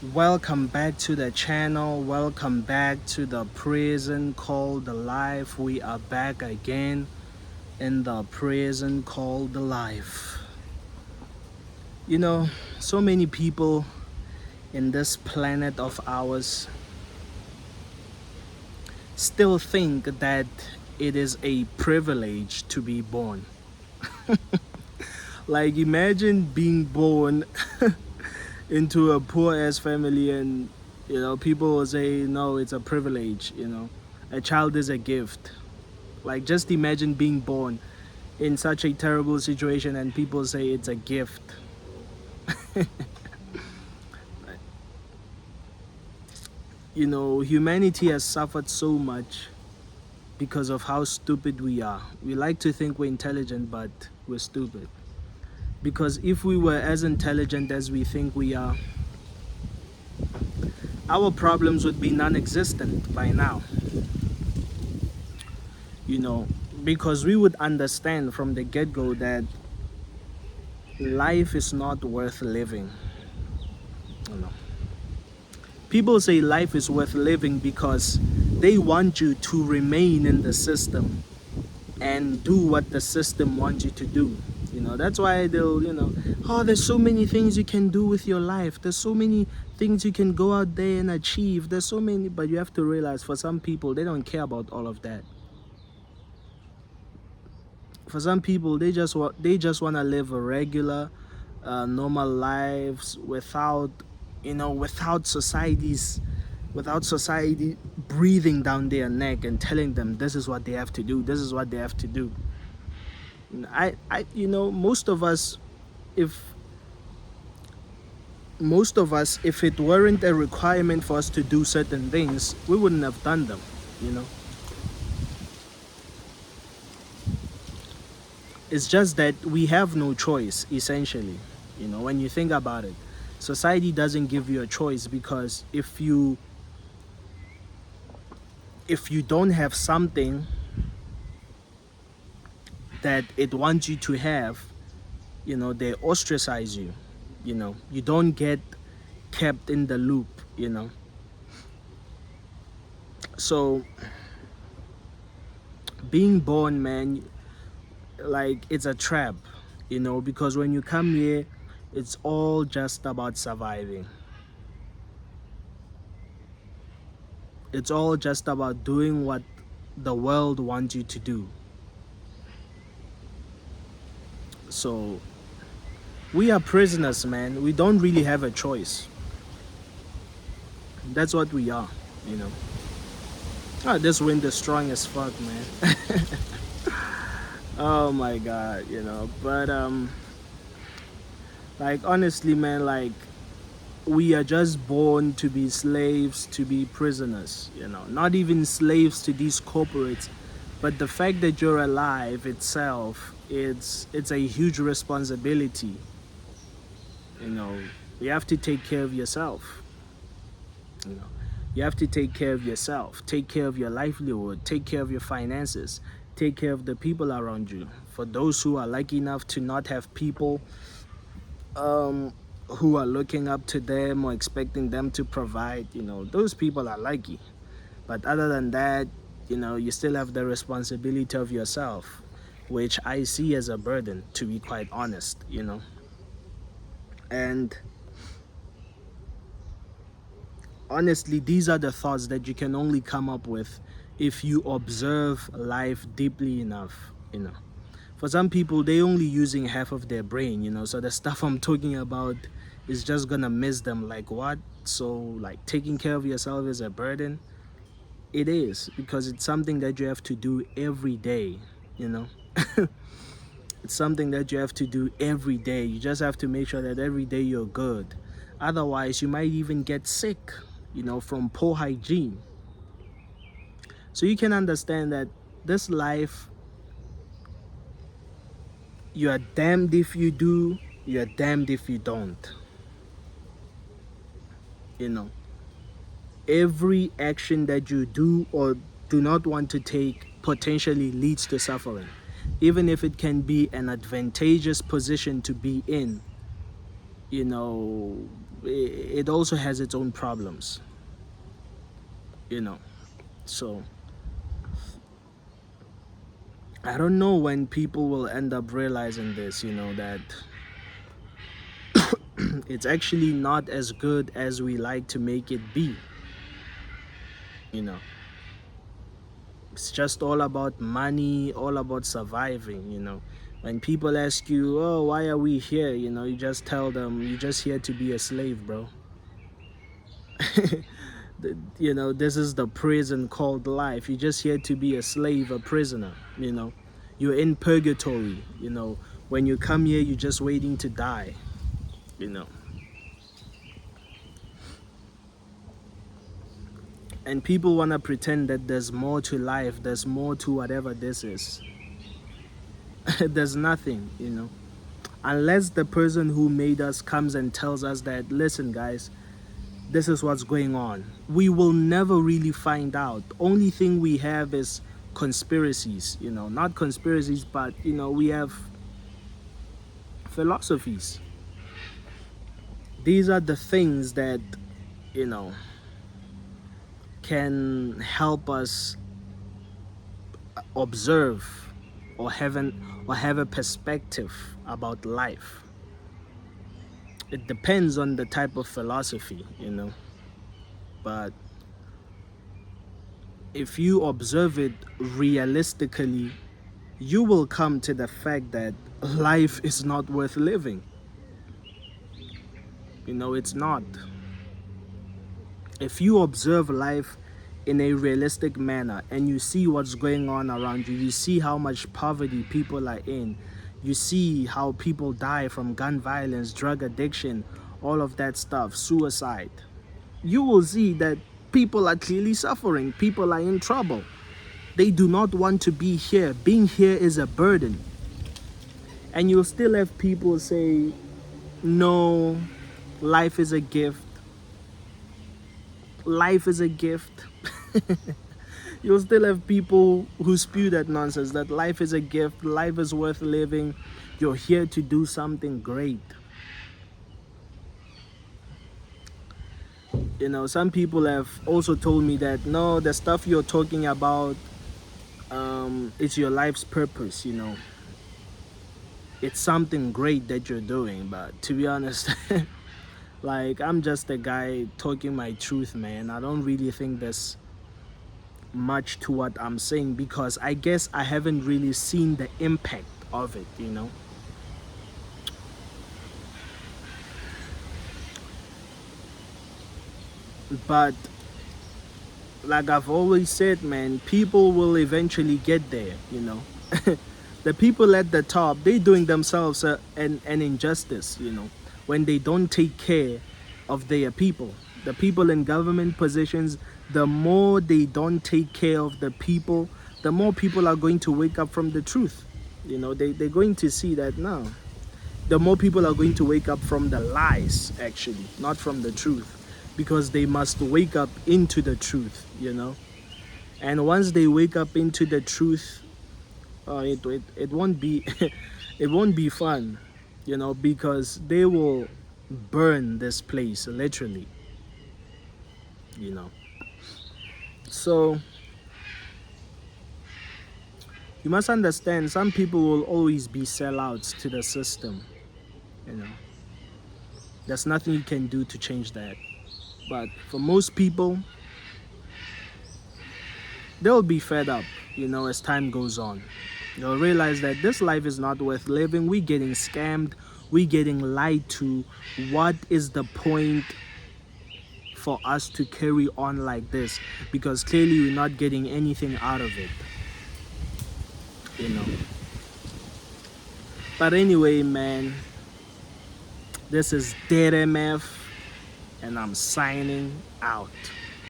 Welcome back to the channel. Welcome back to the prison called life. We are back again in the prison called life. You know, so many people in this planet of ours still think that it is a privilege to be born. Like, imagine being born into a poor ass family, and people will say no, it's a privilege. A child is a gift. Like, just imagine being born in such a terrible situation and people say it's a gift. Humanity has suffered so much because of how stupid we are. We like to think we're intelligent, but we're stupid. Because if we were as intelligent as we think we are, our problems would be non-existent by now. Because we would understand from the get-go that life is not worth living. People say life is worth living because they want you to remain in the system and do what the system wants you to do. That's why they'll, oh, there's so many things you can do with your life. There's so many things you can go out there and achieve. There's so many, but you have to realize for some people, they don't care about all of that. For some people, they just want to live a regular, normal lives without society breathing down their neck and telling them this is what they have to do, this is what they have to do. Most of us, if it weren't a requirement for us to do certain things, we wouldn't have done them. It's just that we have no choice, essentially. When you think about it, society doesn't give you a choice, because if you don't have something that it wants you to have, they ostracize you. You don't get kept in the loop. So being born, man, like, it's a trap, because when you come here, it's all just about surviving. It's all just about doing what the world wants you to do. So we are prisoners, man. We don't really have a choice. That's what we are. Oh, this wind is strong as fuck, man. Oh my god. But like, honestly, man, like, we are just born to be slaves, to be prisoners. Not even slaves to these corporates, but the fact that you're alive itself, it's a huge responsibility. You have to take care of yourself. You have to take care of yourself, take care of your livelihood, take care of your finances, take care of the people around you. For those who are lucky enough to not have people who are looking up to them or expecting them to provide, those people are lucky. But other than that, you still have the responsibility of yourself, which I see as a burden, to be quite honest. And honestly, these are the thoughts that you can only come up with if you observe life deeply enough. For some people, they only using half of their brain, so the stuff I'm talking about is just gonna miss them. Like, what? So, like, taking care of yourself is a burden? It is, because it's something that you have to do every day. It's something that you have to do every day. You just have to make sure that every day you're good. Otherwise, you might even get sick, from poor hygiene. So you can understand that this life, you are damned if you do, you are damned if you don't. Every action that you do or do not want to take potentially leads to suffering. Even if it can be an advantageous position to be in, you know, it also has its own problems, you know. So I don't know when people will end up realizing this, you know, that it's actually not as good as we like to make it be, you know. It's just all about money, all about surviving, you know. When people ask you, oh, why are we here? You know, you just tell them, you're just here to be a slave, bro. You know, this is the prison called life. You're just here to be a slave, a prisoner, you know. You're in purgatory, you know. When you come here, you're just waiting to die, you know. And people want to pretend that there's more to life, there's more to whatever this is. There's nothing, you know. Unless the person who made us comes and tells us that, listen, guys, this is what's going on. We will never really find out. Only thing we have is conspiracies, you know, not conspiracies, but, you know, we have philosophies. These are the things that, you know, can help us observe or have a perspective about life. It depends on the type of philosophy, you know. But if you observe it realistically, you will come to the fact that life is not worth living. You know, it's not. If you observe life in a realistic manner and you see what's going on around you, you see how much poverty people are in, you see how people die from gun violence, drug addiction, all of that stuff, suicide, you will see that people are clearly suffering. People are in trouble. They do not want to be here. Being here is a burden. And you'll still have people say, no, life is a gift. Life is a gift. You'll still have people who spew that nonsense, that life is a gift, life is worth living, you're here to do something great. You know, some people have also told me that, no, the stuff you're talking about, it's your life's purpose, you know. It's something great that you're doing, but to be honest, like, I'm just a guy talking my truth, man. I don't really think there's much to what I'm saying, because I guess I haven't really seen the impact of it, you know. But like I've always said, man, people will eventually get there, you know. The people at the top, they doing themselves an injustice, you know, when they don't take care of their people. The people in government positions, the more they don't take care of the people, the more people are going to wake up from the truth. You know, they're going to see that now. The more people are going to wake up from the lies, actually, not from the truth, because they must wake up into the truth, you know. And once they wake up into the truth, it won't be it won't be fun, you know, because they will burn this place literally, you know. So you must understand, some people will always be sellouts to the system, you know. There's nothing you can do to change that. But for most people, they'll be fed up, you know, as time goes on. They'll realize that this life is not worth living. We're getting scammed. We're getting lied to. What is the point for us to carry on like this? Because clearly we're not getting anything out of it, you know. But anyway, man, this is DeadMf, and I'm signing out.